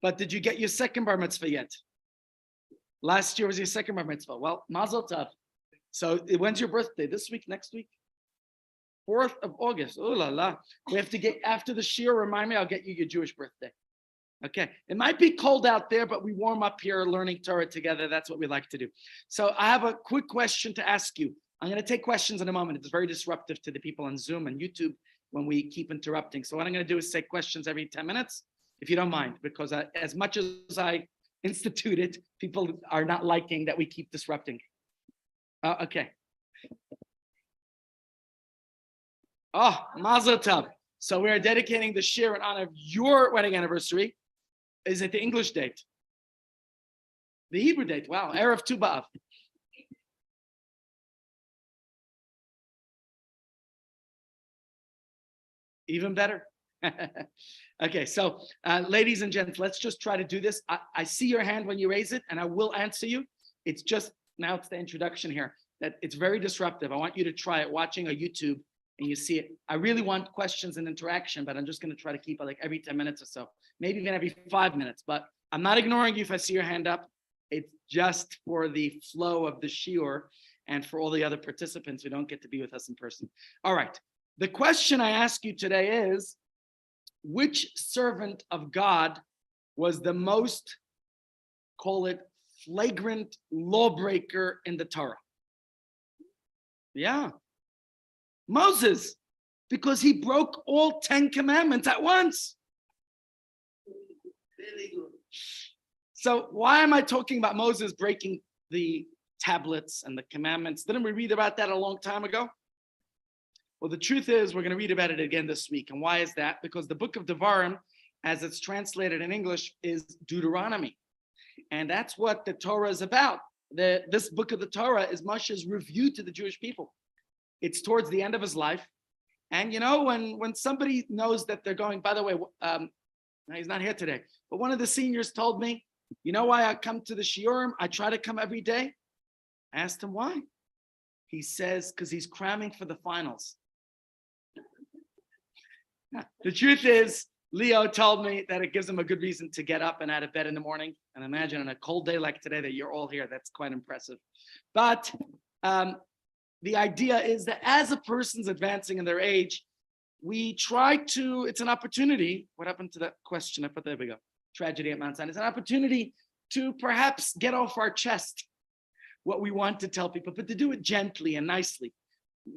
But did you get your second bar mitzvah yet? Last year was your second bar mitzvah. Well, mazel tov. So when's your birthday? This week, next week? 4th of August. Oh la la. We have to get, after the shir, remind me, I'll get you your Jewish birthday. Okay. It might be cold out there, but we warm up here learning Torah together. That's what we like to do. So I have a quick question to ask you. I'm going to take questions in a moment. It's very disruptive to the people on Zoom and YouTube when we keep interrupting. So what I'm going to do is take questions every 10 minutes, if you don't mind, because as much as I instituted, people are not liking that we keep disrupting. Okay. Oh, mazel tov. So we are dedicating the shir in honor of your wedding anniversary. Is it the English date? The Hebrew date. Wow. Erev Tu B'Av. Even better. Okay, so ladies and gents, let's just try to do this. I see your hand when you raise it, and I will answer you. It's just, now it's the introduction here, that it's very disruptive. I want you to try it watching a YouTube and you see it. I really want questions and interaction, but I'm just going to try to keep it like every 10 minutes or so, maybe even every 5 minutes, but I'm not ignoring you if I see your hand up. It's just for the flow of the shiur and for all the other participants who don't get to be with us in person. All right. The question I ask you today is, which servant of God was the most, call it, flagrant lawbreaker in the Torah? Yeah, Moses, because he broke all 10 commandments at once. So why am I talking about Moses breaking the tablets and the commandments? Didn't we read about that a long time ago? Well, the truth is we're going to read about it again this week. And why is that? Because the book of Devarim, as it's translated in English, is Deuteronomy. And that's what the Torah is about. This book of the Torah is Moshe's review to the Jewish people. It's towards the end of his life. And you know, when somebody knows that they're going, by the way, he's not here today, but one of the seniors told me, you know why I come to the shiurim? I try to come every day. I asked him why. He says, because he's cramming for the finals. The truth is, Leo told me that it gives him a good reason to get up and out of bed in the morning. And imagine on a cold day like today that you're all here. That's quite impressive. But the idea is that as a person's advancing in their age, we try to, it's an opportunity. What happened to that question? I put, there we go. Tragedy at Mount Sinai. It's an opportunity to perhaps get off our chest what we want to tell people, but to do it gently and nicely.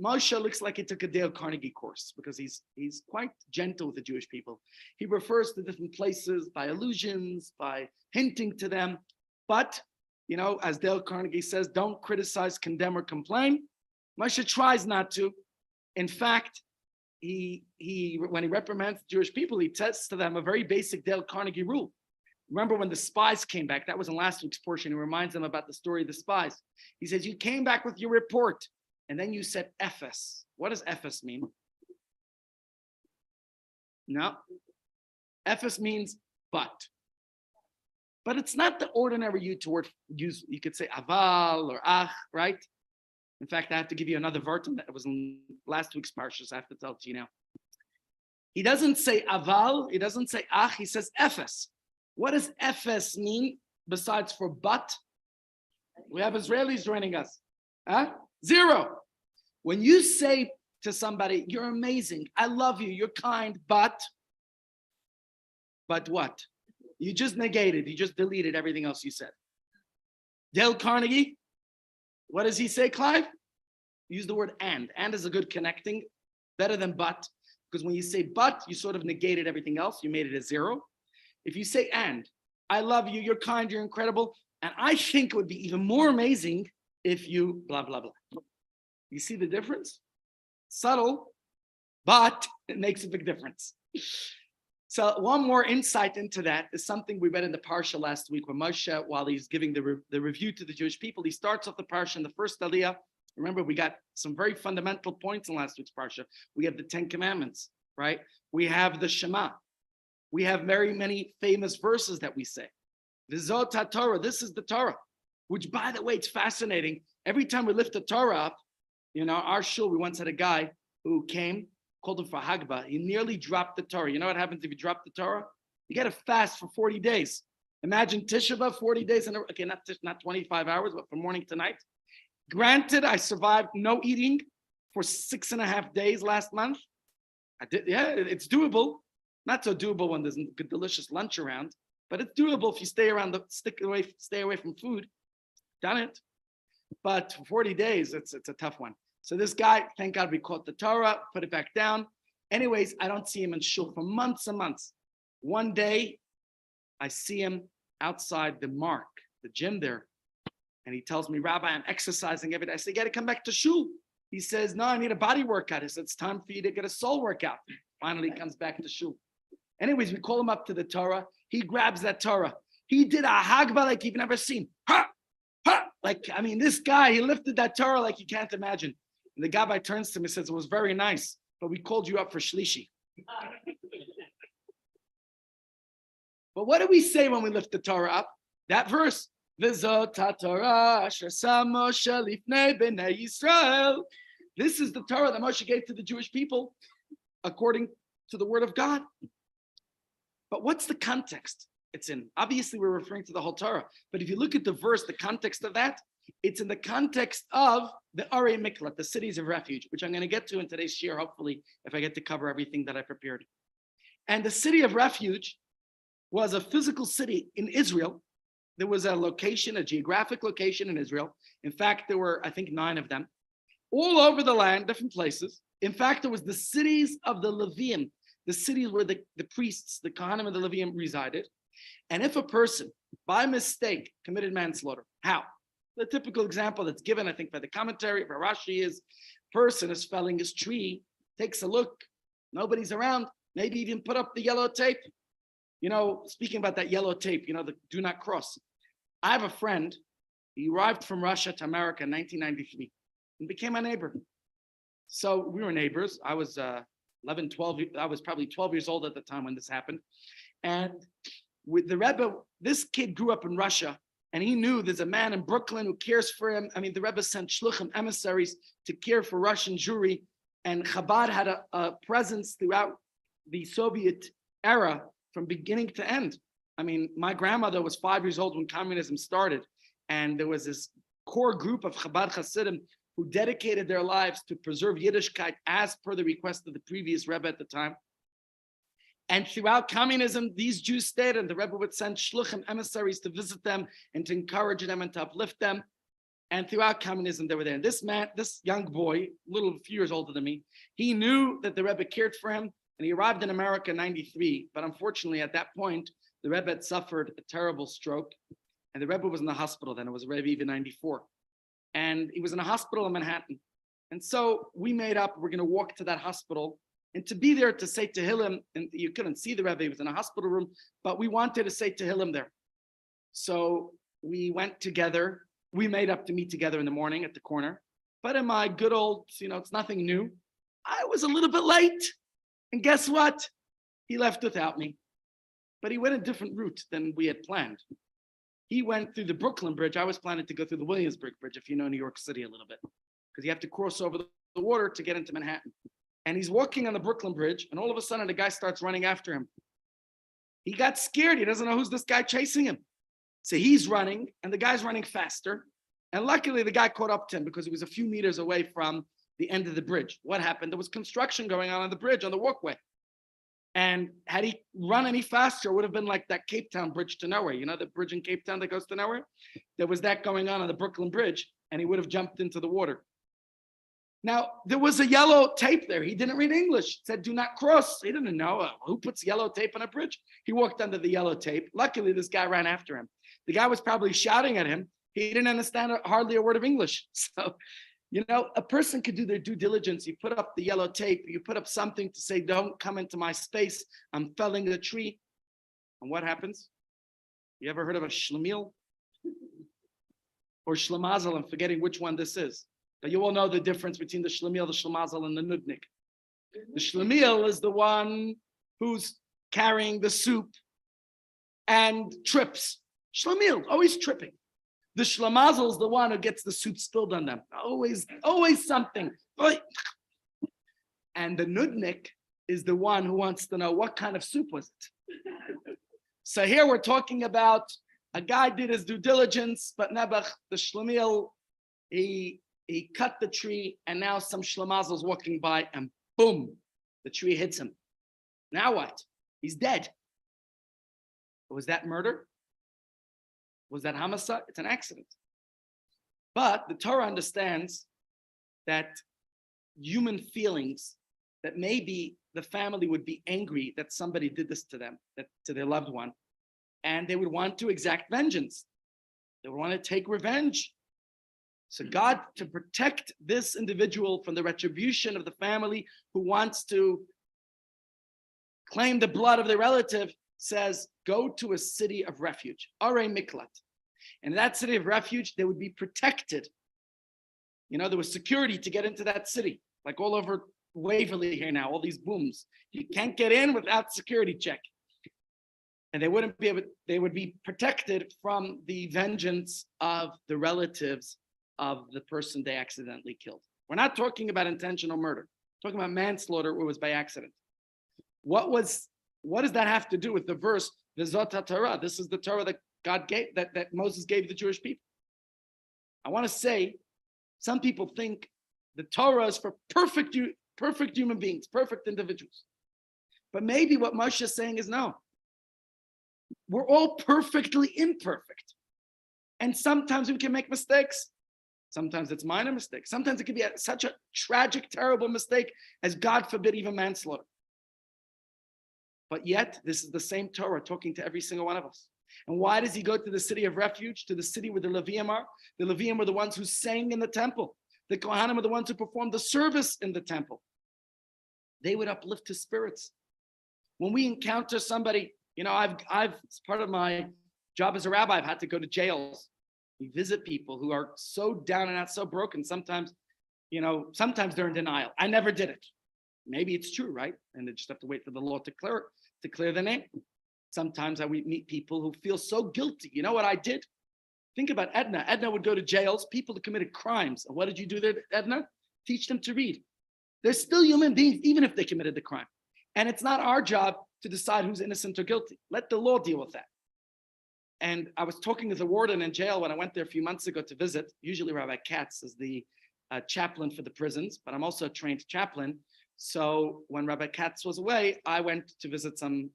Moshe looks like he took a Dale Carnegie course because he's quite gentle with the Jewish people. He refers to different places by allusions, by hinting to them. But, you know, as Dale Carnegie says, don't criticize, condemn, or complain. Moshe tries not to. In fact, he when he reprimands the Jewish people, he tests to them a very basic Dale Carnegie rule. Remember when the spies came back, that was in last week's portion. He reminds them about the story of the spies. He says, you came back with your report, and then you said Ephes. What does Ephes mean? No. Ephes means but. But it's not the ordinary word use. You could say aval or ach, right? In fact, I have to give you another version that was in last week's parshas. I have to tell it to you now. He doesn't say aval, he doesn't say ach, he says Ephes. What does Ephes mean besides for but? We have Israelis joining us. Huh? Zero. When you say to somebody, you're amazing, I love you, you're kind, but what? You just negated, you just deleted everything else you said. Dale Carnegie, what does he say, Clive? Use the word and. And is a good connecting, better than but, because when you say but, you sort of negated everything else, you made it a zero. If you say and, I love you, you're kind, you're incredible, and I think it would be even more amazing if you blah, blah, blah. You see the difference? Subtle, but it makes a big difference. So one more insight into that is something we read in the Parsha last week when Moshe, while he's giving the review to the Jewish people, he starts off the Parsha in the first Aliyah. Remember, we got some very fundamental points in last week's Parsha. We have the 10 Commandments, right? We have the Shema. We have very many famous verses that we say. V'zot HaTorah, this is the Torah, which, by the way, it's fascinating. Every time we lift the Torah up, you know, our shul, we once had a guy who came, called him for Hagbah. He nearly dropped the Torah. You know what happens if you drop the Torah? You got to fast for 40 days. Imagine Tisha B'Av, 40 days, okay, not 25 hours, but from morning to night. Granted, I survived no eating for 6.5 days last month. I did, yeah, it's doable. Not so doable when there's a good, delicious lunch around, but it's doable if you stay away from food. Done it. But for 40 days, it's a tough one. So this guy, thank God we caught the Torah, put it back down. Anyways, I don't see him in shul for months and months. One day, I see him outside the mark, the gym there. And he tells me, Rabbi, I'm exercising every day. I say, you got to come back to shul. He says, no, I need a body workout. He said, it's time for you to get a soul workout. Finally, he comes back to shul. Anyways, we call him up to the Torah. He grabs that Torah. He did a hagba like you've never seen. Ha! Ha! Like, I mean, this guy, he lifted that Torah like you can't imagine. And the Gabbai turns to him and says, it was very nice, but we called you up for Shlishi. But what do we say when we lift the Torah up? That verse. This is the Torah that Moshe gave to the Jewish people according to the word of God. But what's the context it's in? Obviously, we're referring to the whole Torah. But if you look at the verse, the context of that, it's in the context of the Arei Miklat, the cities of refuge, which I'm going to get to in today's shir, hopefully, if I get to cover everything that I prepared. And the city of refuge was a physical city in Israel. There was a location, a geographic location in Israel. In fact, there were, I think, 9 of them, all over the land, different places. In fact, there was the cities of the Leviim, the cities where the priests, the Kohanim and the Leviim resided. And if a person, by mistake, committed manslaughter, how? The typical example that's given, I think, by the commentary, by Rashi is, person is felling his tree, takes a look, nobody's around, maybe even put up the yellow tape. You know, speaking about that yellow tape, you know, the do not cross. I have a friend, he arrived from Russia to America in 1993 and became my neighbor. So we were neighbors. I was 11, 12, I was probably 12 years old at the time when this happened. And with the Rebbe, this kid grew up in Russia and he knew there's a man in Brooklyn who cares for him. I mean, the Rebbe sent shluchim, emissaries to care for Russian Jewry, and Chabad had a presence throughout the Soviet era from beginning to end. I mean, my grandmother was 5 years old when communism started, and there was this core group of Chabad Hasidim who dedicated their lives to preserve Yiddishkeit as per the request of the previous Rebbe at the time. And throughout communism, these Jews stayed, and the Rebbe would send shluchim, emissaries, to visit them and to encourage them and to uplift them. And throughout communism, they were there. And this man, this young boy, a few years older than me, he knew that the Rebbe cared for him. And he arrived in America in 93, but unfortunately at that point, the Rebbe had suffered a terrible stroke, and the Rebbe was in the hospital then. It was Rebbe even 94. And he was in a hospital in Manhattan. And so we made up, we're gonna walk to that hospital, and to be there to say Tehillim, and you couldn't see the Rebbe, he was in a hospital room, but we wanted to say Tehillim there. So we went together, we made up to meet together in the morning at the corner, but in my good old, it's nothing new, I was a little bit late. And guess what? He left without me. But he went a different route than we had planned. He went through the Brooklyn Bridge. I was planning to go through the Williamsburg Bridge, if you know New York City a little bit, because you have to cross over the water to get into Manhattan. And he's walking on the Brooklyn Bridge, and all of a sudden, the guy starts running after him. He got scared. He doesn't know who's this guy chasing him. So he's running, and the guy's running faster. And luckily, the guy caught up to him because he was a few meters away from the end of the bridge. What happened? There was construction going on the bridge, on the walkway. And had he run any faster, it would have been like that Cape Town bridge to nowhere. You know, the bridge in Cape Town that goes to nowhere? There was that going on the Brooklyn Bridge, and he would have jumped into the water. Now, there was a yellow tape there. He didn't read English. It said, do not cross. He didn't know who puts yellow tape on a bridge. He walked under the yellow tape. Luckily, this guy ran after him. The guy was probably shouting at him. He didn't understand hardly a word of English. So, a person could do their due diligence. You put up the yellow tape, you put up something to say, don't come into my space. I'm felling a tree. And what happens? You ever heard of a shlemiel? Or shlemazel? I'm forgetting which one this is. But you all know the difference between the shlemiel, the shlemazel, and the nudnik. The shlemiel is the one who's carrying the soup and trips. Shlemiel, always tripping. The shlemazel is the one who gets the soup spilled on them. Always something. And the nudnik is the one who wants to know what kind of soup was it. So here we're talking about a guy did his due diligence, but Nebuch, the Shlemiel, he cut the tree, and now some Shlemazel is walking by, and boom, the tree hits him. Now what? He's dead. Was that murder? Was that homicide? It's an accident. But the Torah understands that human feelings, that maybe the family would be angry that somebody did this to them, that to their loved one, and they would want to exact vengeance. They would want to take revenge. So God, to protect this individual from the retribution of the family who wants to claim the blood of their relative, says, go to a city of refuge, Are Miklat. And in that city of refuge, they would be protected. You know, there was security to get into that city, like all over Waverly here now, all these booms. You can't get in without security check. And they wouldn't be able, they would be protected from the vengeance of the relatives of the person they accidentally killed. We're not talking about intentional murder. We're talking about manslaughter where it was by accident. What does that have to do with the verse, V'zot Torah? This is the Torah that God gave, that Moses gave the Jewish people. I want to say, some people think the Torah is for perfect human beings, perfect individuals. But maybe what Moshe is saying is no. We're all perfectly imperfect. And sometimes we can make mistakes. Sometimes it's minor mistakes. Sometimes it can be such a tragic, terrible mistake as, God forbid, even manslaughter. But yet, this is the same Torah talking to every single one of us. And why does he go to the city of refuge, to the city where the Levium are? The Levium were the ones who sang in the temple. The Kohanim are the ones who performed the service in the temple. They would uplift his spirits. When we encounter somebody, you know, I've as part of my job as a rabbi, I've had to go to jails. We visit people who are so down and out, so broken. Sometimes, you know, sometimes they're in denial. I never did it. Maybe it's true, right? And they just have to wait for the law to clear the name. Sometimes I would meet people who feel so guilty. You know what I did? Think about Edna. Edna would go to jails, people who committed crimes. And what did you do there, Edna? Teach them to read. They're still human beings, even if they committed the crime. And it's not our job to decide who's innocent or guilty. Let the law deal with that. And I was talking to the warden in jail when I went there a few months ago to visit. Usually Rabbi Katz is the chaplain for the prisons, but I'm also a trained chaplain. So when Rabbi Katz was away, I went to visit some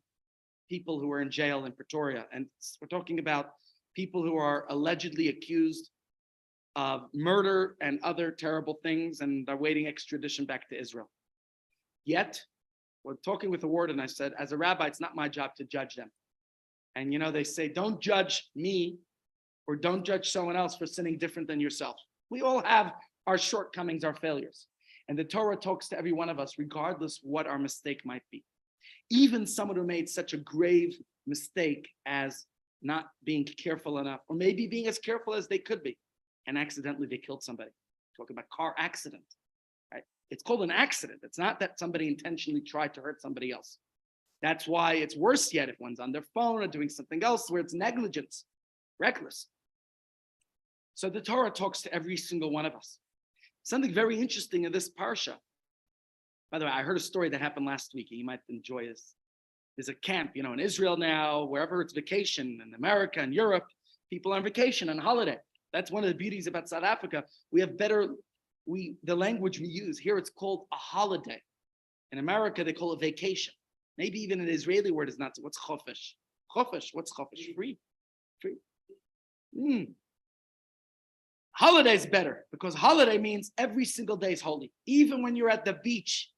people who were in jail in Pretoria. And we're talking about people who are allegedly accused of murder and other terrible things and are waiting extradition back to Israel. Yet, we're talking with the warden, I said, as a rabbi, it's not my job to judge them. And you know, they say, don't judge me or don't judge someone else for sinning different than yourself. We all have our shortcomings, our failures. And the Torah talks to every one of us, regardless what our mistake might be. Even someone who made such a grave mistake as not being careful enough, or maybe being as careful as they could be, and accidentally they killed somebody. Talking about car accident, right? It's called an accident. It's not that somebody intentionally tried to hurt somebody else. That's why it's worse yet if one's on their phone or doing something else where it's negligence, reckless. So the Torah talks to every single one of us. Something very interesting in this parsha. By the way, I heard a story that happened last week, and you might enjoy this. There's a camp, you know, in Israel now, wherever it's vacation, in America and Europe, people are on vacation, on holiday. That's one of the beauties about South Africa. We have the language we use. Here it's called a holiday. In America, they call it vacation. Maybe even an Israeli word is not. What's chofish? Chofish, what's chofish? Free. Holiday is better because holiday means every single day is holy. Even when you're at the beach,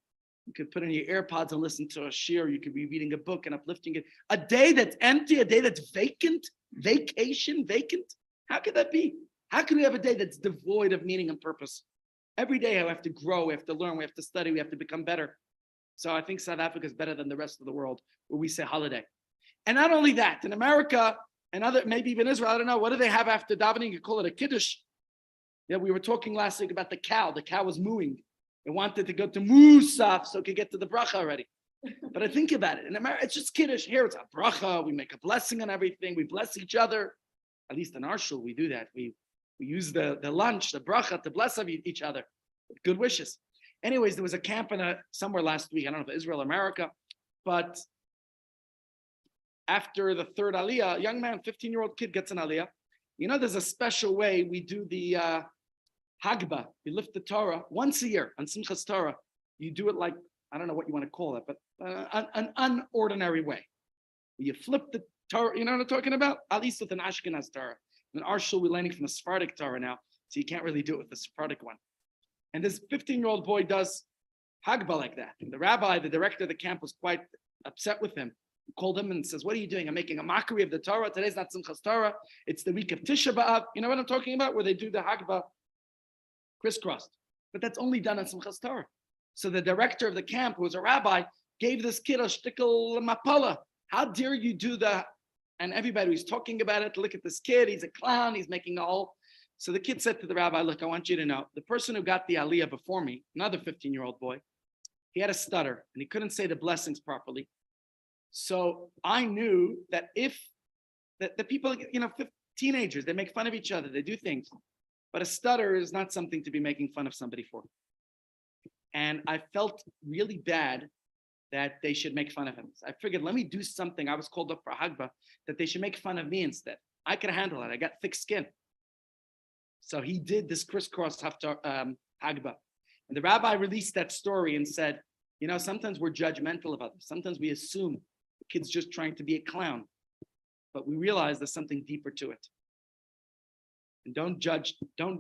you could put in your AirPods and listen to a shir. You could be reading a book and uplifting it. A day that's empty, a day that's vacant, vacation, vacant. How could that be? How can we have a day that's devoid of meaning and purpose? Every day we have to grow, we have to learn, we have to study, we have to become better. So I think South Africa is better than the rest of the world where we say holiday. And not only that, in America and other, maybe even Israel, I don't know, what do they have after davening? You call it a kiddush. Yeah, we were talking last week about the cow. The cow was mooing. It wanted to go to Musaf so it could get to the bracha already. But I think about it. In America, it's just kiddush. Here it's a bracha. We make a blessing on everything. We bless each other. At least in our shul, we do that. We use the lunch, the bracha, to bless each other with good wishes. Anyways, there was a camp somewhere last week. I don't know if Israel or America, but after the third aliyah, a young man, 15-year-old kid gets an aliyah. There's a special way we do the Hagba. You lift the Torah once a year on Simchas Torah. You do it like, I don't know what you want to call it, but an unordinary way. You flip the Torah, you know what I'm talking about? At least with an Ashkenaz Torah. In our shul, we're learning from the Sephardic Torah now, so you can't really do it with the Sephardic one. And this 15-year-old boy does Hagba like that. And the rabbi, the director of the camp, was quite upset with him. He called him and says, "What are you doing? I'm making a mockery of the Torah. Today's not Simchas Torah. It's the week of Tisha B'Av." You know what I'm talking about? Where they do the Hagba crisscrossed. But that's only done on Simchas Torah. So the director of the camp, who was a rabbi, gave this kid a shtickle mapala. How dare you do that? And everybody was talking about it. Look at this kid. He's a clown. He's making a whole. So the kid said to the rabbi, "Look, I want you to know, the person who got the aliyah before me, another 15-year-old boy, he had a stutter and he couldn't say the blessings properly. So I knew that if the people, teenagers, they make fun of each other, they do things, but a stutter is not something to be making fun of somebody for." And I felt really bad that they should make fun of him. So I figured, let me do something. I was called up for Hagba, that they should make fun of me instead. I could handle it. I got thick skin. So he did this crisscross Hagba. And the rabbi released that story and said, sometimes we're judgmental of others. Sometimes we assume the kid's just trying to be a clown. But we realize there's something deeper to it. And don't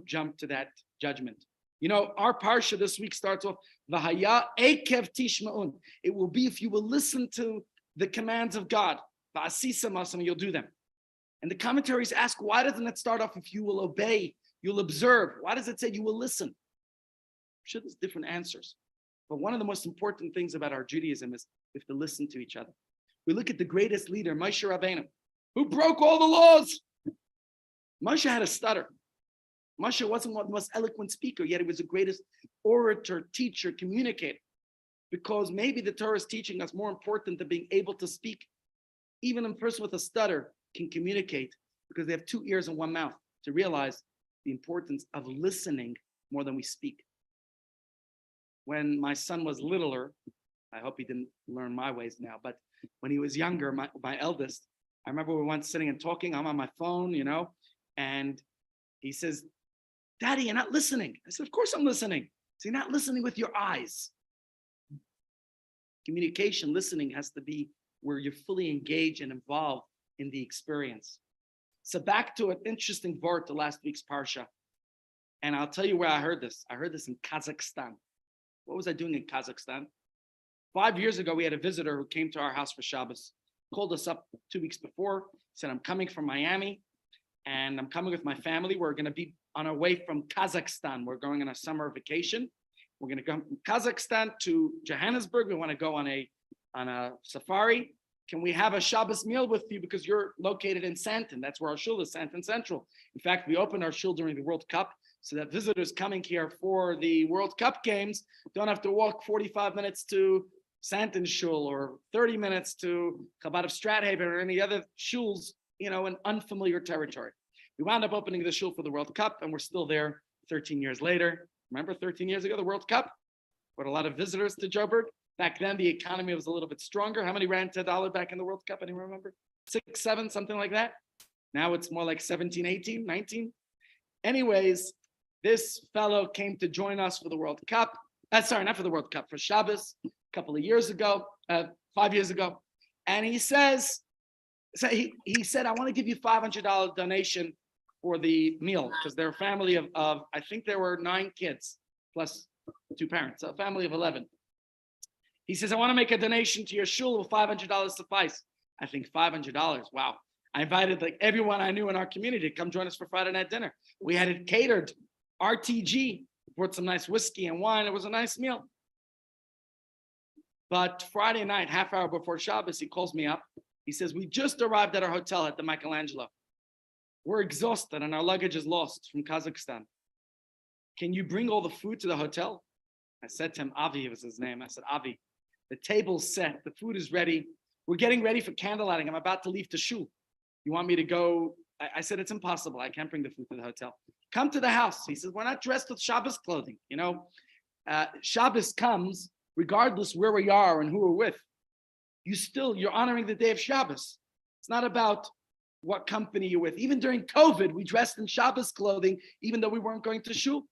jump to that judgment. Our parsha this week starts off, V'haya ekev tishma'un. It will be if you will listen to the commands of God. V'asisa masam, you'll do them. And the commentaries ask, why doesn't it start off if you will obey, you'll observe? Why does it say you will listen? I'm sure there's different answers. But one of the most important things about our Judaism is we have to listen to each other. We look at the greatest leader, Moshe Rabbeinu, who broke all the laws. Moshe had a stutter. Moshe wasn't the most eloquent speaker, yet he was the greatest orator, teacher, communicator. Because maybe the Torah is teaching us more important than being able to speak. Even a person with a stutter can communicate because they have two ears and one mouth, to realize the importance of listening more than we speak. When my son was littler, I hope he didn't learn my ways now, but when he was younger, my eldest, I remember we were once sitting and talking, I'm on my phone, and he says, "Daddy, you're not listening." I said, "Of course I'm listening." So you're not listening with your eyes. Communication, listening has to be where you're fully engaged and involved in the experience. So back to an interesting word to last week's Parsha. And I'll tell you where I heard this. I heard this in Kazakhstan. What was I doing in Kazakhstan? 5 years ago, we had a visitor who came to our house for Shabbos, called us up 2 weeks before, said, "I'm coming from Miami and I'm coming with my family. We're going to be on our way from Kazakhstan. We're going on a summer vacation. We're going to go from Kazakhstan to Johannesburg. We want to go on a safari. Can we have a Shabbos meal with you because you're located in Santon?" That's where our shul is, Santon Central. In fact, we opened our shul during the World Cup so that visitors coming here for the World Cup games don't have to walk 45 minutes to Santon shul or 30 minutes to Chabad of Strathaven or any other shuls, in unfamiliar territory. We wound up opening the shul for the World Cup, and we're still there 13 years later. Remember 13 years ago, the World Cup? Brought a lot of visitors to Joburg. Back then, the economy was a little bit stronger. How many ran $10 back in the World Cup? Anyone remember? 6, 7, something like that. Now it's more like 17, 18, 19. Anyways, this fellow came to join us for the World Cup. Sorry, not for the World Cup, for Shabbos a couple of years ago, 5 years ago. And he says, he said, "I want to give you $500 donation for the meal," because they're a family of I think there were 9 kids plus 2 parents, so a family of 11. He says, "I want to make a donation to your shul. Will $500 suffice?" I think $500. Wow. I invited everyone I knew in our community to come join us for Friday night dinner. We had it catered. RTG brought some nice whiskey and wine. It was a nice meal. But Friday night, half hour before Shabbos, he calls me up. He says, "We just arrived at our hotel at the Michelangelo. We're exhausted and our luggage is lost from Kazakhstan. Can you bring all the food to the hotel?" I said to him, Avi was his name. I said, "Avi, the table's set. The food is ready. We're getting ready for candlelighting. I'm about to leave to shul. You want me to go?" I said, "It's impossible. I can't bring the food to the hotel. Come to the house." He says, "We're not dressed with Shabbos clothing. Shabbos comes regardless where we are and who we're with. You're honoring the day of Shabbos. It's not about what company you're with. Even during COVID, we dressed in Shabbos clothing, even though we weren't going to shul.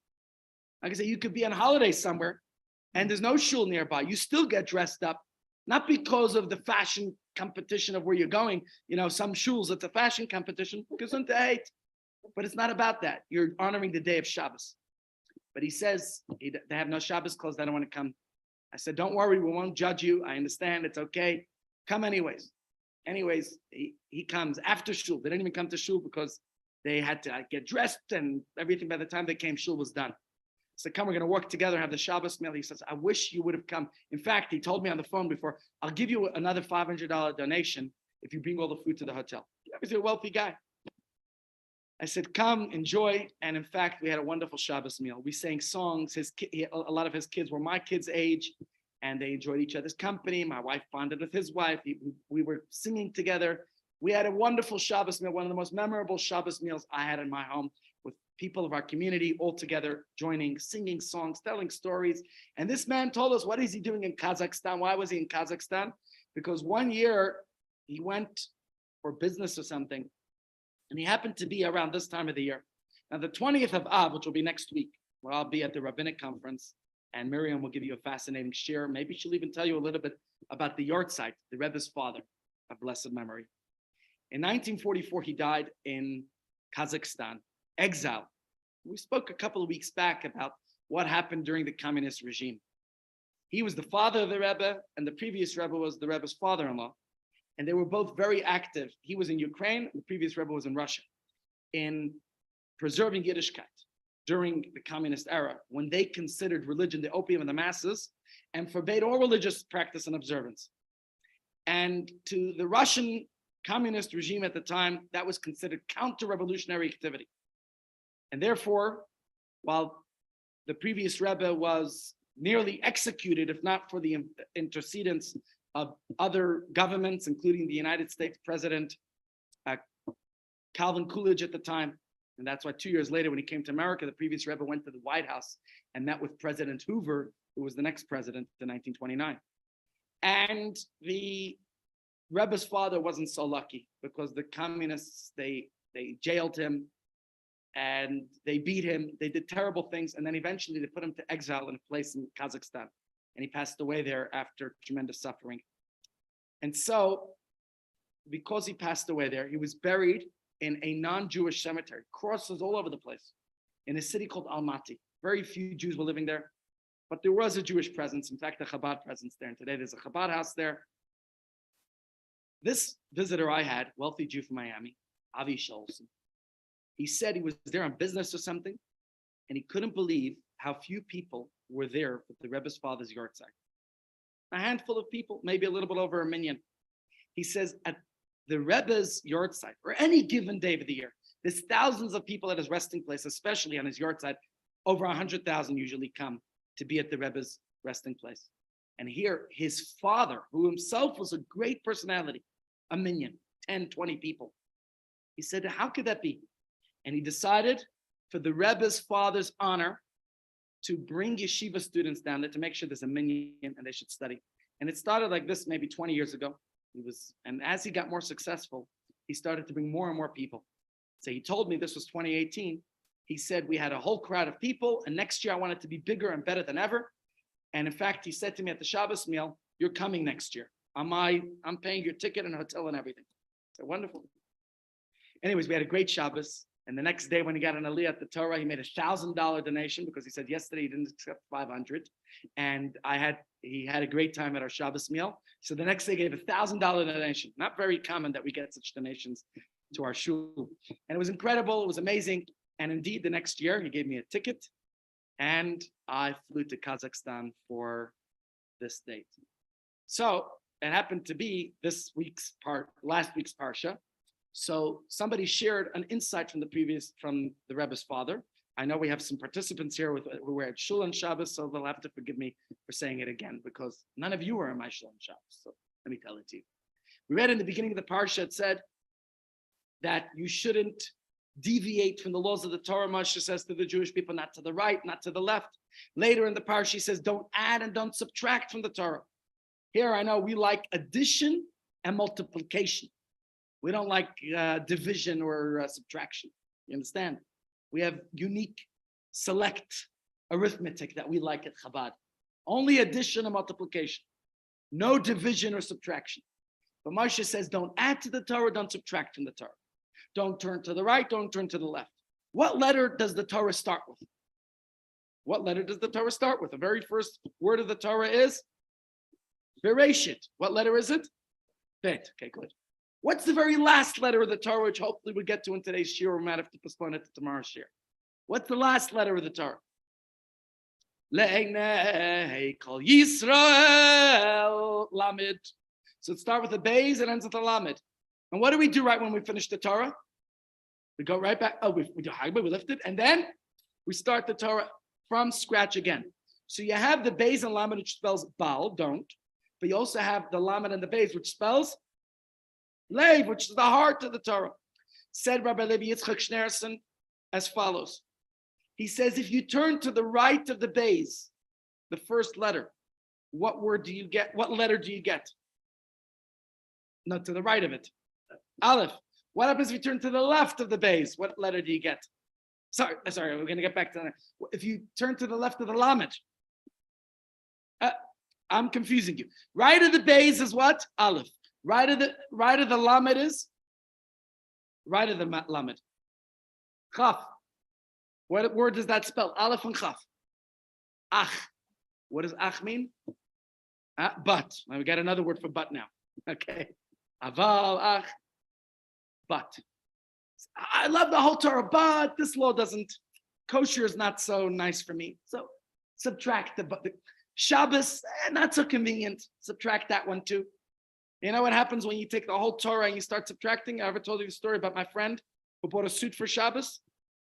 Like I say, you could be on holiday somewhere and there's no shul nearby. You still get dressed up, not because of the fashion competition of where you're going. You know, some shuls, it's a fashion competition, but it's not about that. You're honoring the day of Shabbos. But he says, they have no Shabbos clothes, they don't want to come. I said, don't worry, we won't judge you. I understand, it's okay. Come anyways. Anyways, he comes after shul. They didn't even come to shul because they had to get dressed and everything. By the time they came, shul was done. So come, we're going to work together and have the Shabbos meal. He says, I wish you would have come. In fact, he told me on the phone before, I'll give you another $500 donation if you bring all the food to the hotel. He's a wealthy guy. I said, come, enjoy. And in fact, we had a wonderful Shabbos meal. We sang songs. A lot of his kids were my kids' age, and they enjoyed each other's company. My wife bonded with his wife. We were singing together. We had a wonderful Shabbos meal, one of the most memorable Shabbos meals I had in my home, with people of our community all together, joining, singing songs, telling stories. And this man told us, what is he doing in Kazakhstan? Why was he in Kazakhstan? Because one year he went for business or something, and he happened to be around this time of the year. Now, the 20th of Av, which will be next week, where I'll be at the rabbinic conference, and Miriam will give you a fascinating share. Maybe she'll even tell you a little bit about the Yortzeit, the Rebbe's father of blessed memory. In 1944, he died in Kazakhstan, exile. We spoke a couple of weeks back about what happened during the communist regime. He was the father of the Rebbe, and the previous Rebbe was the Rebbe's father-in-law. And they were both very active. He was in Ukraine, the previous Rebbe was in Russia, in preserving Yiddishkeit during the communist era, when they considered religion the opium of the masses and forbade all religious practice and observance. And to the Russian communist regime at the time, that was considered counter-revolutionary activity. And therefore, while the previous Rebbe was nearly executed, if not for the intercedence of other governments, including the United States President Calvin Coolidge at the time. And that's why 2 years later, when he came to America, the previous Rebbe went to the White House and met with President Hoover, who was the next president in 1929. And the Rebbe's father wasn't so lucky because the communists, they jailed him and they beat him. They did terrible things. And then eventually they put him to exile in a place in Kazakhstan. And he passed away there after tremendous suffering. And so, because he passed away there, he was buried in a non-Jewish cemetery, crosses all over the place, in a city called Almaty. Very few Jews were living there, but there was a Jewish presence, in fact, a Chabad presence there. And today there's a Chabad house there. This visitor I had, wealthy Jew from Miami, Avi Sholson, he said he was there on business or something, and he couldn't believe how few people were there with the Rebbe's father's Yortzeit. A handful of people, maybe a little bit over a million. He says at the Rebbe's Yortzeit, or any given day of the year, there's thousands of people at his resting place, especially on his Yortzeit. Over 100,000 usually come to be at the Rebbe's resting place. And here, his father, who himself was a great personality, a minyan, 10, 20 people. He said, how could that be? And he decided, for the Rebbe's father's honor, to bring yeshiva students down there to make sure there's a minyan and they should study. And it started like this maybe 20 years ago. And as he got more successful, he started to bring more and more people. So he told me, this was 2018. He said, we had a whole crowd of people, and next year I want it to be bigger and better than ever. And in fact, he said to me at the Shabbos meal, you're coming next year. I'm paying your ticket and hotel and everything. So wonderful. Anyways, we had a great Shabbos. And the next day when he got an aliyah at the Torah, he made $1,000 donation because he said yesterday he didn't accept 500. And he had a great time at our Shabbos meal. So the next day he gave $1,000 donation. Not very common that we get such donations to our shul. And it was incredible. It was amazing. And indeed, the next year he gave me a ticket and I flew to Kazakhstan for this date. So it happened to be last week's Parsha. So somebody shared an insight from the Rebbe's father. I know we have some participants here who were at Shul on Shabbos, so they'll have to forgive me for saying it again because none of you were in my Shul on Shabbos. So let me tell it to you. We read in the beginning of the Parsha, it said that you shouldn't deviate from the laws of the Torah. Moshe says to the Jewish people, not to the right, not to the left. Later in the Parsha, he says, don't add and don't subtract from the Torah. Here I know we like addition and multiplication. We don't like division or subtraction. You understand? We have unique, select arithmetic that we like at Chabad. Only addition and multiplication. No division or subtraction. But Moshe says, don't add to the Torah, don't subtract from the Torah. Don't turn to the right, don't turn to the left. What letter does the Torah start with? What letter does the Torah start with? The very first word of the Torah is Bereshit. What letter is it? Bet. Okay, good. What's the very last letter of the Torah, which hopefully we'll get to in today's shir? We might have to postpone it to tomorrow's shir. What's the last letter of the Torah? Le'nei kol Yisrael Lamed. So it starts with a Beis and ends with a Lamed. And what do we do right when we finish the Torah? We go right back. Oh, we do Hagba, we lift it, and then we start the Torah from scratch again. So you have the Beis and Lamed, which spells Baal, don't. But you also have the Lamed and the Beis, which spells Lev, which is the heart of the Torah. Said Rabbi Levi Yitzchak Schneerson as follows. He says, if you turn to the right of the Beis, the first letter, what word do you get? What letter do you get? No, to the right of it. Aleph. What happens if you turn to the left of the Beis? What letter do you get? Sorry, we're going to get back to that. If you turn to the left of the Lamed, I'm confusing you. Right of the Beis is what? Aleph. Right of the Lamed is? Right of the Lamed. Chaf. What word does that spell? Aleph and Chaf. Ach. What does ach mean? But. We got another word for but now. Okay. Aval, ach, but. I love the whole Torah, but this law doesn't. Kosher is not so nice for me. So subtract the Shabbos, not so convenient. Subtract that one too. You know what happens when you take the whole Torah and you start subtracting? I ever told you the story about my friend who bought a suit for Shabbos?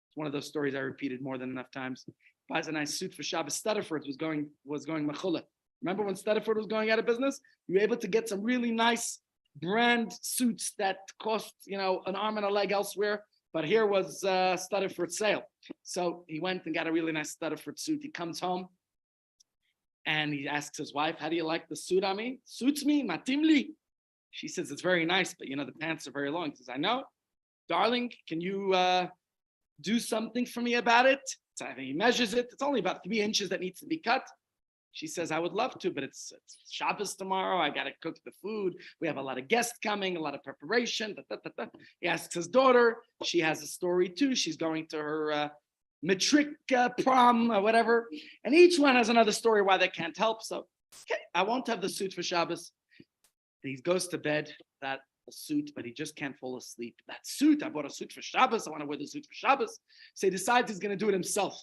It's one of those stories I repeated more than enough times. Buys a nice suit for Shabbos. Stutterford was going machula. Remember when Stutterford was going out of business? You were able to get some really nice brand suits that cost, an arm and a leg elsewhere. But here was Stutterford sale. So he went and got a really nice Stutterford suit. He comes home and he asks his wife, how do you like the suit on me? Suits me, matimli. She says, it's very nice, but the pants are very long. He says, I know. Darling, can you do something for me about it? So he measures it. It's only about 3 inches that needs to be cut. She says, I would love to, but it's Shabbos tomorrow. I got to cook the food. We have a lot of guests coming, a lot of preparation. He asks his daughter. She has a story too. She's going to her matric prom or whatever. And each one has another story why they can't help. So, okay, I won't have the suit for Shabbos. And he goes to bed, a suit, but he just can't fall asleep. That suit, I bought a suit for Shabbos. I want to wear the suit for Shabbos. So he decides he's going to do it himself.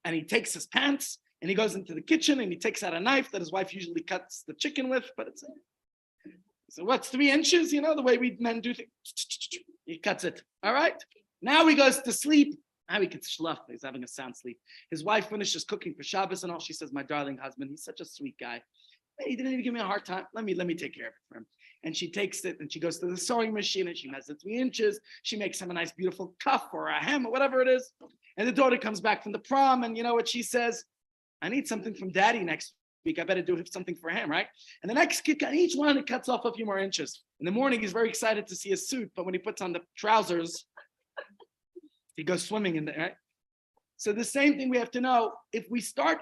And he takes his pants and he goes into the kitchen and he takes out a knife that his wife usually cuts the chicken with. But so what's 3 inches? The way we men do things. He cuts it. All right. Now he goes to sleep. Now he gets schluff. He's having a sound sleep. His wife finishes cooking for Shabbos and all. She says, my darling husband, he's such a sweet guy. He didn't even give me a hard time. Let me take care of it for him. And she takes it and she goes to the sewing machine and she measures 3 inches. She makes him a nice, beautiful cuff or a hem or whatever it is. And the daughter comes back from the prom and you know what she says? I need something from daddy next week. I better do something for him, right? And the next kid, each one, it cuts off a few more inches. In the morning, he's very excited to see his suit, but when he puts on the trousers, he goes swimming in there, right? So the same thing we have to know, if we start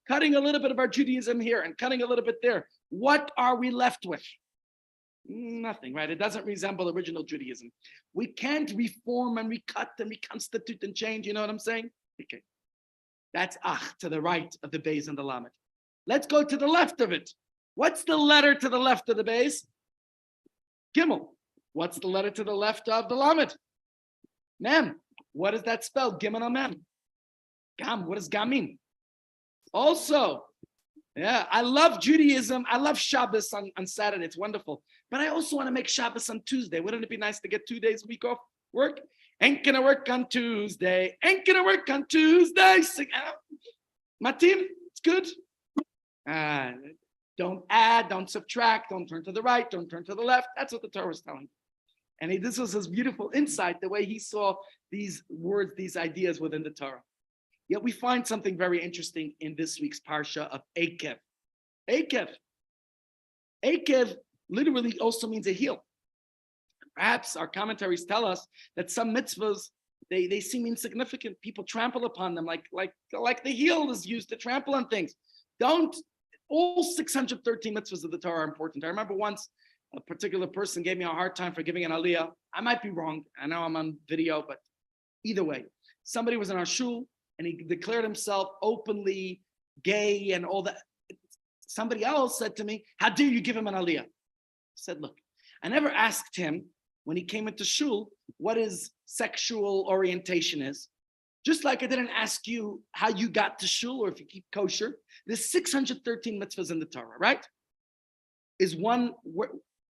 cutting a little bit of our Judaism here and cutting a little bit there, what are we left with? Nothing, right? It doesn't resemble original Judaism. We can't reform and recut and reconstitute and change, you know what I'm saying? Okay. That's to the right of the Beis and the Lamed. Let's go to the left of it. What's the letter to the left of the Beis? Gimel. What's the letter to the left of the Lamed? Mem. What does that spell? Gimel or Mem? Gam. What does Gam mean? Also, yeah, I love Judaism. I love Shabbos on Saturday. It's wonderful. But I also want to make Shabbos on Tuesday. Wouldn't it be nice to get 2 days a week off work? Ain't gonna work on Tuesday. Ain't gonna work on Tuesday. My team, it's good. Don't add, don't subtract, don't turn to the right, don't turn to the left. That's what the Torah is telling. And this was his beautiful insight, the way he saw these words, these ideas within the Torah. Yet we find something very interesting in this week's parsha of Akev. Akev literally also means a heel. Perhaps our commentaries tell us that some mitzvahs, they seem insignificant. People trample upon them like the heel is used to trample on things. Don't, all 613 mitzvahs of the Torah are important. I remember once a particular person gave me a hard time for giving an aliyah. I might be wrong. I know I'm on video, but either way, somebody was in our shul and he declared himself openly gay and all that. Somebody else said to me, how dare you give him an aliyah? I said, look, I never asked him when he came into shul what his sexual orientation is. Just like I didn't ask you how you got to shul or if you keep kosher. There's 613 mitzvahs in the Torah, right? Is one,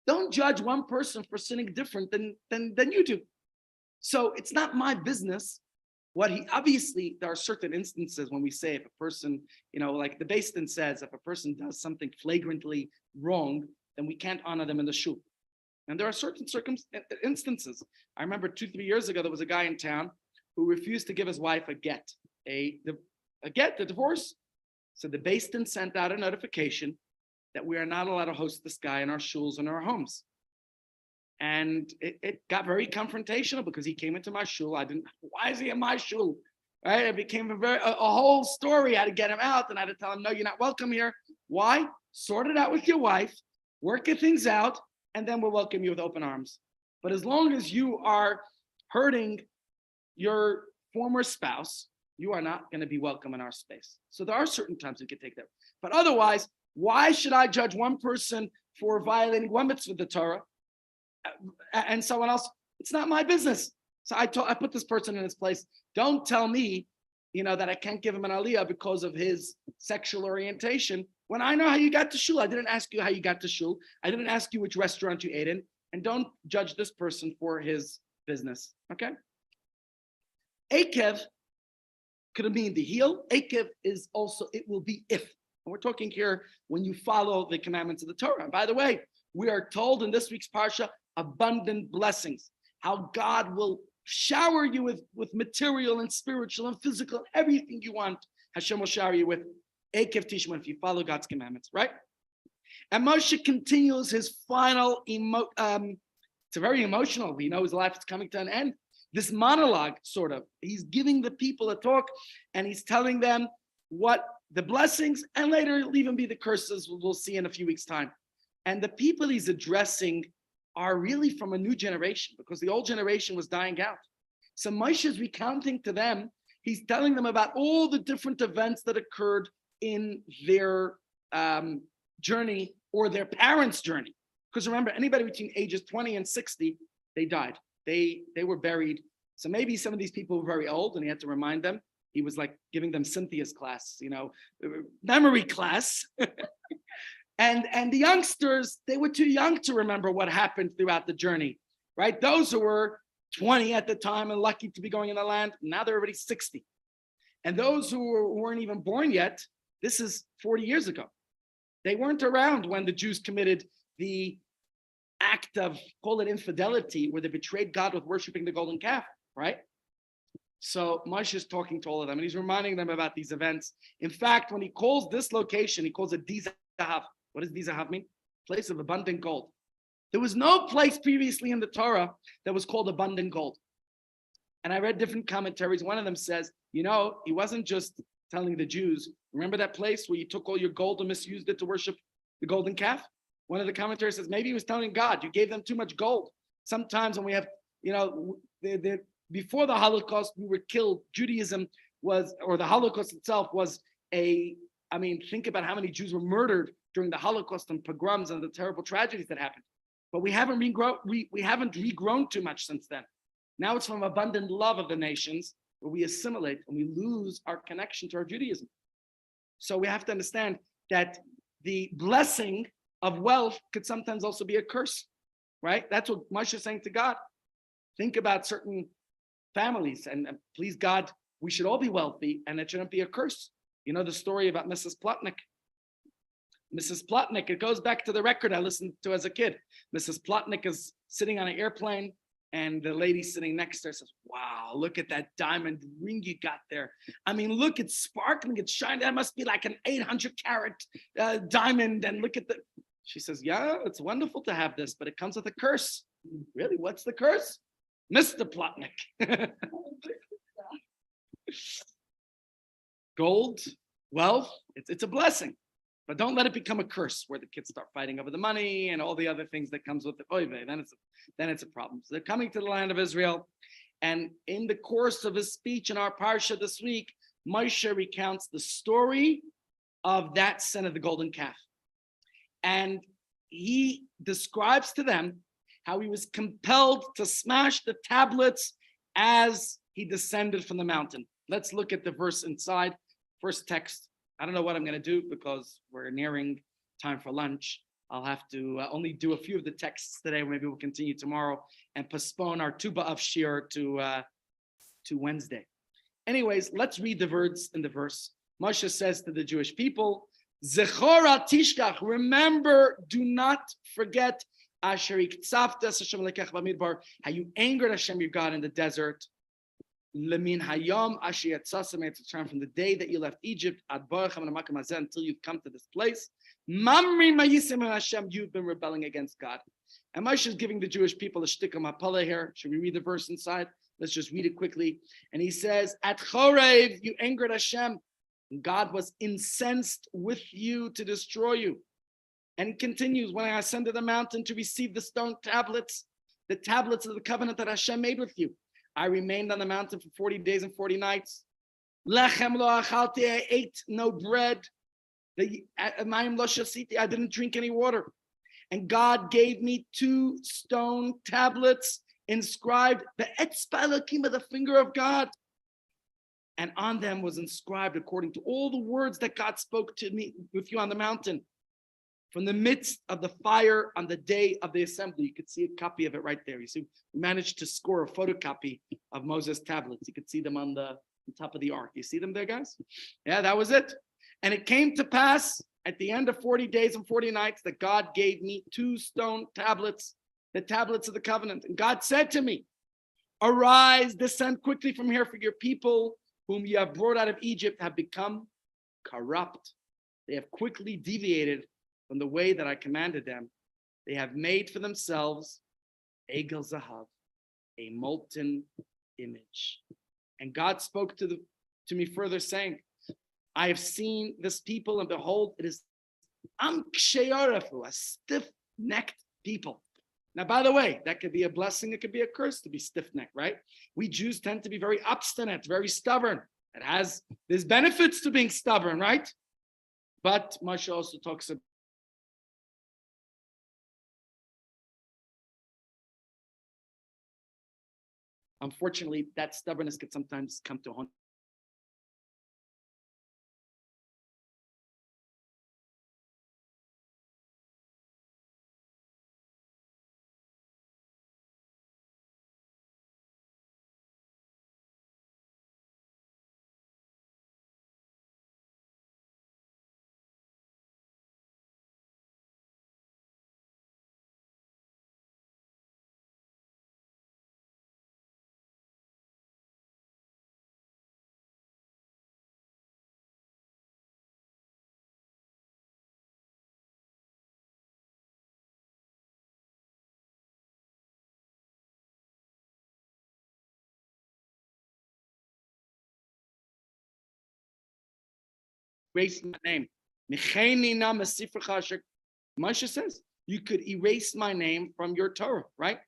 don't judge one person for sinning different than you do. So it's not my business. What he, obviously, there are certain instances when we say if a person, like the Beis Din says, if a person does something flagrantly wrong, then we can't honor them in the shul. And there are certain instances. I remember 2-3 years ago, there was a guy in town who refused to give his wife a get, a divorce. So the Beis Din sent out a notification that we are not allowed to host this guy in our shuls and our homes. And it got very confrontational because he came into my shul. Why is he in my shul? Right? It became a whole story. I had to get him out and I had to tell him, no, you're not welcome here. Why? Sort it out with your wife, work things out, and then we'll welcome you with open arms. But as long as you are hurting your former spouse, you are not going to be welcome in our space. So there are certain times we can take that. But otherwise, why should I judge one person for violating one mitzvah of the Torah and someone else? It's not my business. So I put this person in his place. Don't tell me, that I can't give him an aliyah because of his sexual orientation when I know how you got to shul. I didn't ask you how you got to shul. I didn't ask you which restaurant you ate in. And don't judge this person for his business. Okay? Akev could mean the heel. Akev is also, it will be if. And we're talking here when you follow the commandments of the Torah. And by the way, we are told in this week's parsha, abundant blessings, how God will shower you with material and spiritual and physical, everything you want. Hashem will shower you with Akev Tishma if you follow God's commandments, right? And Moshe continues his final, it's very emotional. We know his life is coming to an end. This monologue, sort of, he's giving the people a talk and he's telling them what the blessings and later it'll even be the curses we'll see in a few weeks' time. And the people he's addressing are really from a new generation because the old generation was dying out. So Moshe is recounting to them, he's telling them about all the different events that occurred in their journey or their parents' journey. Because remember, anybody between ages 20 and 60, they died. They were buried. So maybe some of these people were very old and he had to remind them. He was like giving them Cynthia's class, memory class. And the youngsters, they were too young to remember what happened throughout the journey, right? Those who were 20 at the time and lucky to be going in the land, now they're already 60. And those who weren't even born yet, this is 40 years ago. They weren't around when the Jews committed the act of, call it infidelity, where they betrayed God with worshiping the golden calf, right? So Moshe is talking to all of them and he's reminding them about these events. In fact, when he calls this location, he calls it Dizahav. What does Dizahav mean? Place of abundant gold. There was no place previously in the Torah that was called abundant gold. And I read different commentaries. One of them says, he wasn't just telling the Jews, remember that place where you took all your gold and misused it to worship the golden calf? One of the commentaries says, maybe he was telling God, you gave them too much gold. Sometimes when we have, before the Holocaust, we were killed. Judaism was, or the Holocaust itself was think about how many Jews were murdered during the Holocaust and pogroms and the terrible tragedies that happened. But we haven't regrown too much since then. Now it's from abundant love of the nations where we assimilate and we lose our connection to our Judaism. So we have to understand that the blessing of wealth could sometimes also be a curse, right? That's what Moshe is saying to God. Think about certain families and please God, we should all be wealthy and it shouldn't be a curse. You know the story about Mrs. Plotnick. Mrs. Plotnick, it goes back to the record I listened to as a kid. Mrs. Plotnick is sitting on an airplane and the lady sitting next to her says, wow, look at that diamond ring you got there. Look, it's sparkling, it's shining. That must be like an 800 carat diamond. And look at she says, yeah, it's wonderful to have this, but it comes with a curse. Really? What's the curse? Mr. Plotnik. Gold, wealth, it's a blessing. But don't let it become a curse where the kids start fighting over the money and all the other things that comes with it. Then it's a problem. So they're coming to the land of Israel. And in the course of his speech in our parsha this week, Moshe recounts the story of that sin of the golden calf. And he describes to them how he was compelled to smash the tablets as he descended from the mountain. Let's look at the verse inside. First text. I don't know what I'm going to do because we're nearing time for lunch. I'll have to only do a few of the texts today. Maybe we'll continue tomorrow and postpone our Tu B'Av Shir to Wednesday. Anyways, let's read the words in the verse. Moshe says to the Jewish people, Zechora tishkach, remember, do not forget, Asher iktzavta Hashem lekech b'midbar, how you angered Hashem your God in the desert. Lemin hayom asher yatzasem, it's a term from the day that you left Egypt, ad barachem and makam hazeh, until you've come to this place. Mamri mayisim Hashem, you've been rebelling against God. And Moshe is giving the Jewish people a shtick of mapala here. Should we read the verse inside? Let's just read it quickly. And he says, at Chorev, you angered Hashem. God was incensed with you to destroy you. And he continues, when I ascended the mountain to receive the stone tablets, the tablets of the covenant that Hashem made with you. I remained on the mountain for 40 days and 40 nights. Lechem lo achalti, I ate no bread. Mayim lo shasiti, I didn't drink any water. And God gave me 2 stone tablets inscribed, the etzba Elokim, the finger of God. And on them was inscribed, according to all the words that God spoke to me with you on the mountain, from the midst of the fire on the day of the assembly. You could see a copy of it right there. You see, we managed to score a photocopy of Moses' tablets. You could see them on the top of the ark. You see them there, guys? Yeah, that was it. And it came to pass at the end of 40 days and 40 nights that God gave me 2 stone tablets, the tablets of the covenant. And God said to me, arise, descend quickly from here, for your people whom you have brought out of Egypt have become corrupt. They have quickly deviated from the way that I commanded them. They have made for themselves Egel Zahav, a molten image. And God spoke to me further, saying, I have seen this people, and behold, it is Am Ksheyarefu, a stiff-necked people. Now, by the way, that could be a blessing, it could be a curse to be stiff-necked, right? We Jews tend to be very obstinate, very stubborn. There's benefits to being stubborn, right? But Moshe also talks about unfortunately, that stubbornness could sometimes come to haunt. Erase my name. Moshe says, you could erase my name from your Torah, right?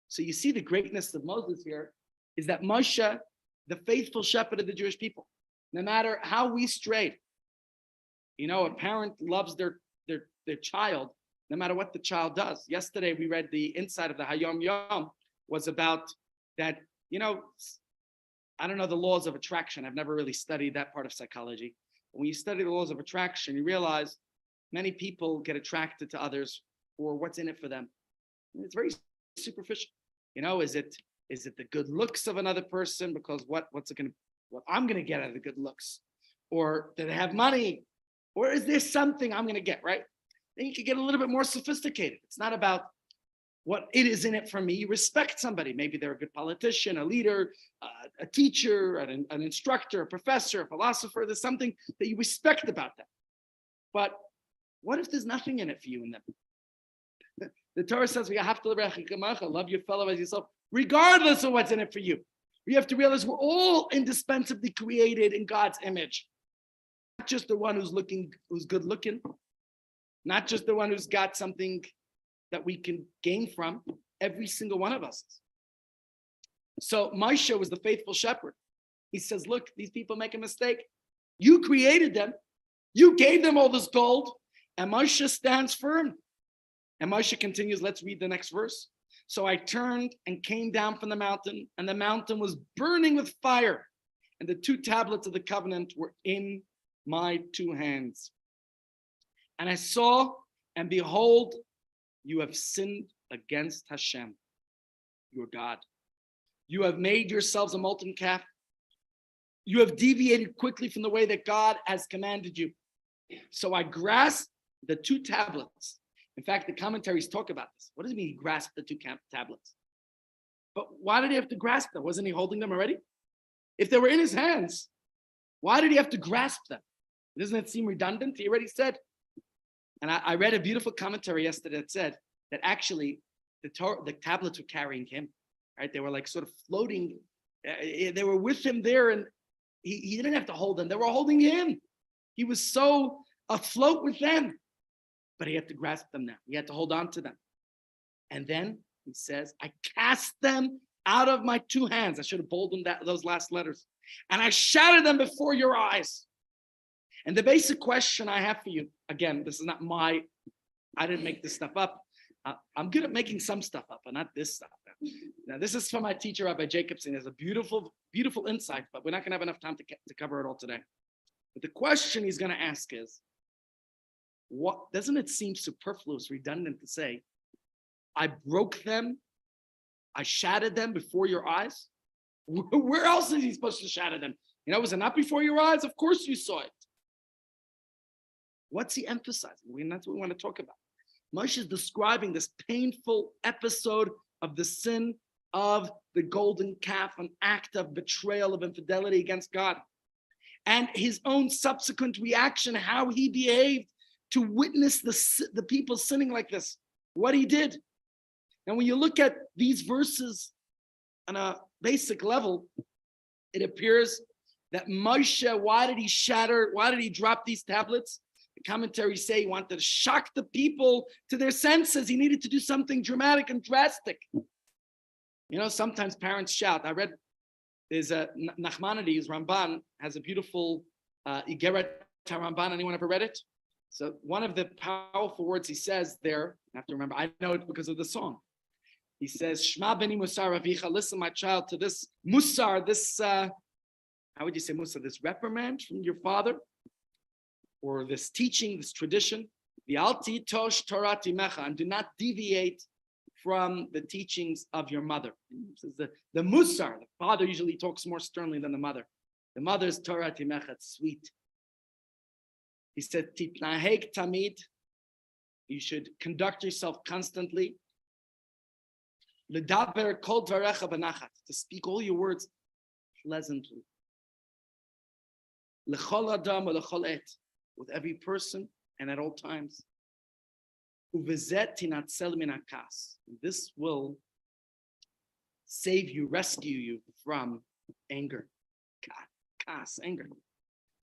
So you see the greatness of Moses here is that Moshe, the faithful shepherd of the Jewish people, no matter how we strayed, a parent loves their child, no matter what the child does. Yesterday, we read the inside of the Hayom Yom was about that, I don't know the laws of attraction. I've never really studied that part of psychology. When you study the laws of attraction, you realize many people get attracted to others for what's in it for them. And it's very superficial. Is it the good looks of another person because what I'm gonna get out of the good looks? Or do they have money? Or is there something I'm gonna get, right? Then you can get a little bit more sophisticated. It's not about what it is in it for me. You respect somebody. Maybe they're a good politician, a leader, a teacher, an instructor, a professor, a philosopher. There's something that you respect about them. But what if there's nothing in it for you in them? The Torah says we have to love your fellow as yourself, regardless of what's in it for you. We have to realize we're all indispensably created in God's image. Not just the one who's good looking, not just the one who's got something that we can gain from. Every single one of us. So Moshe was the faithful shepherd. He says, look, these people make a mistake. You created them. You gave them all this gold. And Moshe stands firm. And Moshe continues, let's read the next verse. So I turned and came down from the mountain, and the mountain was burning with fire. And the 2 tablets of the covenant were in my 2 hands. And I saw, and behold, you have sinned against Hashem, your God. You have made yourselves a molten calf. You have deviated quickly from the way that God has commanded you. So I grasped the 2 tablets. In fact, the commentaries talk about this. What does it mean he grasped the 2 tablets? But why did he have to grasp them? Wasn't he holding them already? If they were in his hands, why did he have to grasp them? Doesn't it seem redundant? He already said. And I read a beautiful commentary yesterday that said that actually the tablets were carrying him, right? They were like sort of floating. They were with him there, and he didn't have to hold them. They were holding him. He was so afloat with them, but he had to grasp them now. He had to hold on to them. And then he says, I cast them out of my 2 hands. I should have bolded those last letters. And I shattered them before your eyes. And the basic question I have for you, again, this is not I didn't make this stuff up. I'm good at making some stuff up, but not this stuff. Now, this is from my teacher, Rabbi Jacobson. There's a beautiful, beautiful insight, but we're not going to have enough time to cover it all today. But the question he's going to ask is, what doesn't it seem superfluous, redundant to say, I broke them, I shattered them before your eyes? Where else is he supposed to shatter them? Was it not before your eyes? Of course you saw it. What's he emphasizing? That's what we want to talk about. Moshe is describing this painful episode of the sin of the golden calf, an act of betrayal, of infidelity against God, and his own subsequent reaction, how he behaved to witness the people sinning like this, what he did. And when you look at these verses on a basic level, it appears that Moshe, why did he drop these tablets? The commentaries say he wanted to shock the people to their senses. He needed to do something dramatic and drastic. Sometimes parents shout. I read, there's a Nachmanides, Ramban, has a beautiful Igeret Ramban. Anyone ever read it? So one of the powerful words he says there, I have to remember, I know it because of the song. He says, Shma beni musar avicha, listen, my child, to this musar, this, how would you say musar, this reprimand from your father, or this teaching, this tradition, the alti tosh torati mecha, and do not deviate from the teachings of your mother. The musar, the father usually talks more sternly than the mother. The mother's torati mecha, it's sweet. He said, titnaheg tamid, you should conduct yourself constantly. Ledaber kol dvarecha benachat, to speak all your words pleasantly. Lechol adam or lechol et, with every person and at all times. Uvezet tinatzel min hakas, this will save you, rescue you from anger. Kas, anger.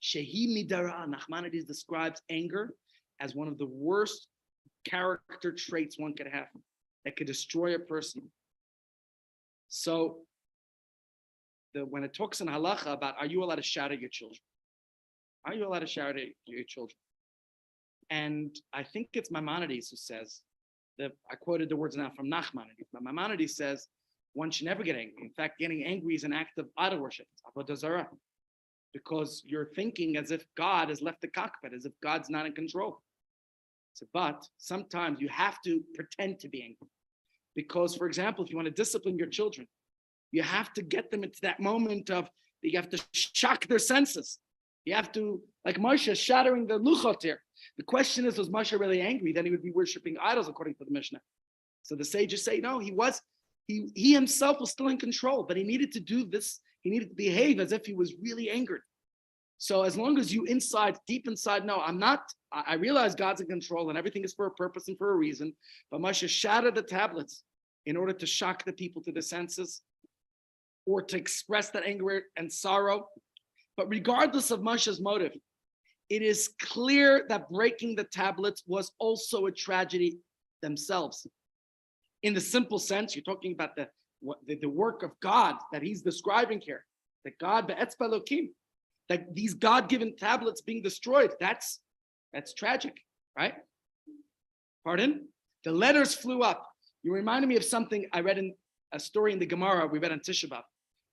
Shehi midara, Nachmanides describes anger as one of the worst character traits one could have that could destroy a person. So when it talks in halacha about, are you allowed to shout at your children? Are you allowed to shout at your children? And I think it's Maimonides who says, I quoted the words now from Nachmanides, but Maimonides says, one should never get angry. In fact, getting angry is an act of idol worship. It's avodah zarah. Because you're thinking as if God has left the cockpit, as if God's not in control. So, but sometimes you have to pretend to be angry. Because, for example, if you want to discipline your children, you have to get them into that moment of, you have to shock their senses. You have to, like Moshe shattering the luchot here. The question is, was Moshe really angry? Then he would be worshiping idols, according to the Mishnah. So the sages say, no, he himself was still in control, but he needed to do this. He needed to behave as if he was really angered. So as long as you inside, deep inside, no, I realize God's in control and everything is for a purpose and for a reason, but Moshe shattered the tablets in order to shock the people to the senses or to express that anger and sorrow. But regardless of Moshe's motive, it is clear that breaking the tablets was also a tragedy themselves. In the simple sense, you're talking about the work of God that he's describing here, that God, be'etzba Elokim, that these God-given tablets being destroyed, that's tragic, right? Pardon? The letters flew up. You reminded me of something I read in a story in the Gemara we read on Tisha B'Av.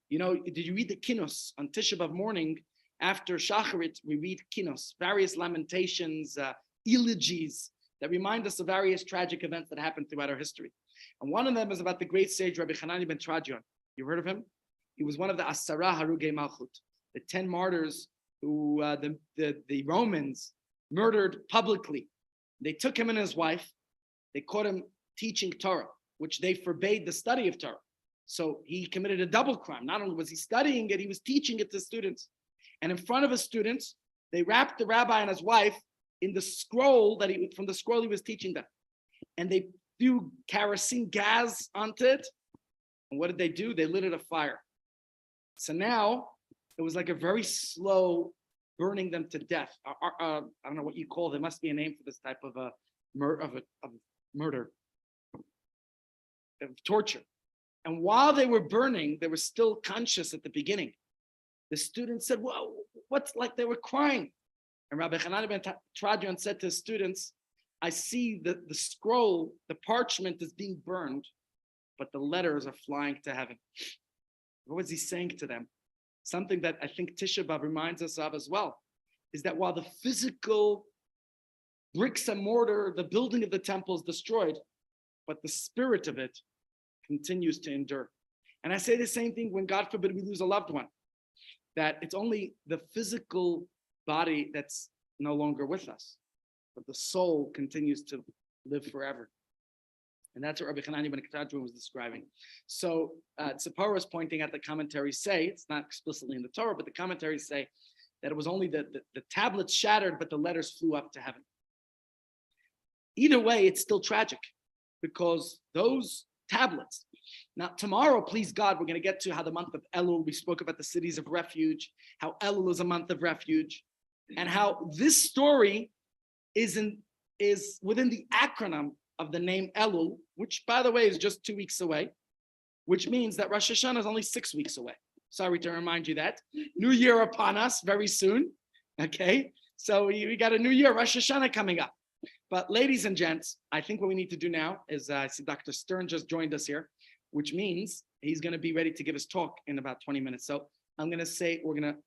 You know, did you read the Kinos on Tisha B'Av morning? After Shacharit, we read Kinos, various lamentations, eulogies that remind us of various tragic events that happened throughout our history. And one of them is about the great sage Rabbi Hanani ben Tradion. You heard of him? He was one of the Asara Harugei Malchut, the 10 martyrs who the Romans murdered publicly. They took him and his wife. They caught him teaching Torah, which they forbade the study of Torah. So he committed a double crime. Not only was he studying it, he was teaching it to students. And in front of his students, they wrapped the rabbi and his wife in the scroll from the scroll he was teaching them. And they threw kerosene gas onto it. And what did they do? They lit it afire. So now it was like a very slow burning them to death. I don't know what you call it. There must be a name for this type of murder, of torture. And while they were burning, they were still conscious at the beginning. The students said, "Whoa, what's like?" They were crying. And Rabbi Hanani ben Tradion said to his students, "I see the scroll, the parchment is being burned, but the letters are flying to heaven." What was he saying to them? Something that I think Tisha B'Av reminds us of as well, is that while the physical bricks and mortar, the building of the temple is destroyed, but the spirit of it continues to endure. And I say the same thing when, God forbid, we lose a loved one, that it's only the physical body that's no longer with us, but the soul continues to live forever. And that's what Rabbi Hanani ben Tradion was describing. So Tzipora is pointing at the commentaries say, it's not explicitly in the Torah, but the commentaries say that it was only the tablets shattered, but the letters flew up to heaven. Either way, it's still tragic because those tablets. Now, tomorrow, please God, we're going to get to how the month of Elul, we spoke about the cities of refuge, how Elul is a month of refuge, and how this story is within the acronym of the name Elul, which, by the way, is just 2 weeks away, which means that Rosh Hashanah is only 6 weeks away. Sorry to remind you that. New year upon us very soon, okay? So we got a new year, Rosh Hashanah coming up. But ladies and gents, I think what we need to do now is, I see Dr. Stern just joined us here, which means he's going to be ready to give his talk in about 20 minutes. So I'm going to say, we're going to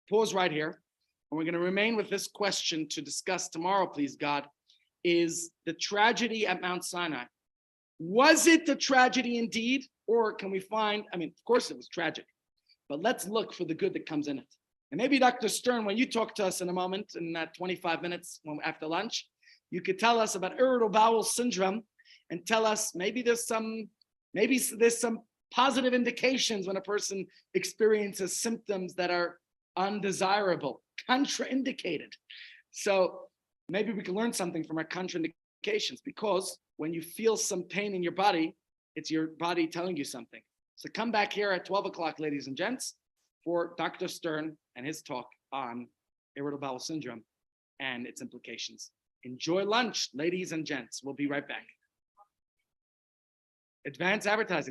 pause right here, and we're going to remain with this question to discuss tomorrow, please God, is the tragedy at Mount Sinai. Was it the tragedy indeed? Or can we find, I mean, of course it was tragic, but let's look for the good that comes in it. And maybe Dr. Stern, when you talk to us in a moment, in that 25 minutes after lunch, you could tell us about irritable bowel syndrome and tell us maybe there's some positive indications when a person experiences symptoms that are undesirable, contraindicated. So maybe we can learn something from our contraindications, because when you feel some pain in your body, it's your body telling you something. So come back here at 12 o'clock, ladies and gents, for Dr. Stern and his talk on irritable bowel syndrome and its implications. Enjoy lunch, ladies and gents. We'll be right back. Advanced advertising.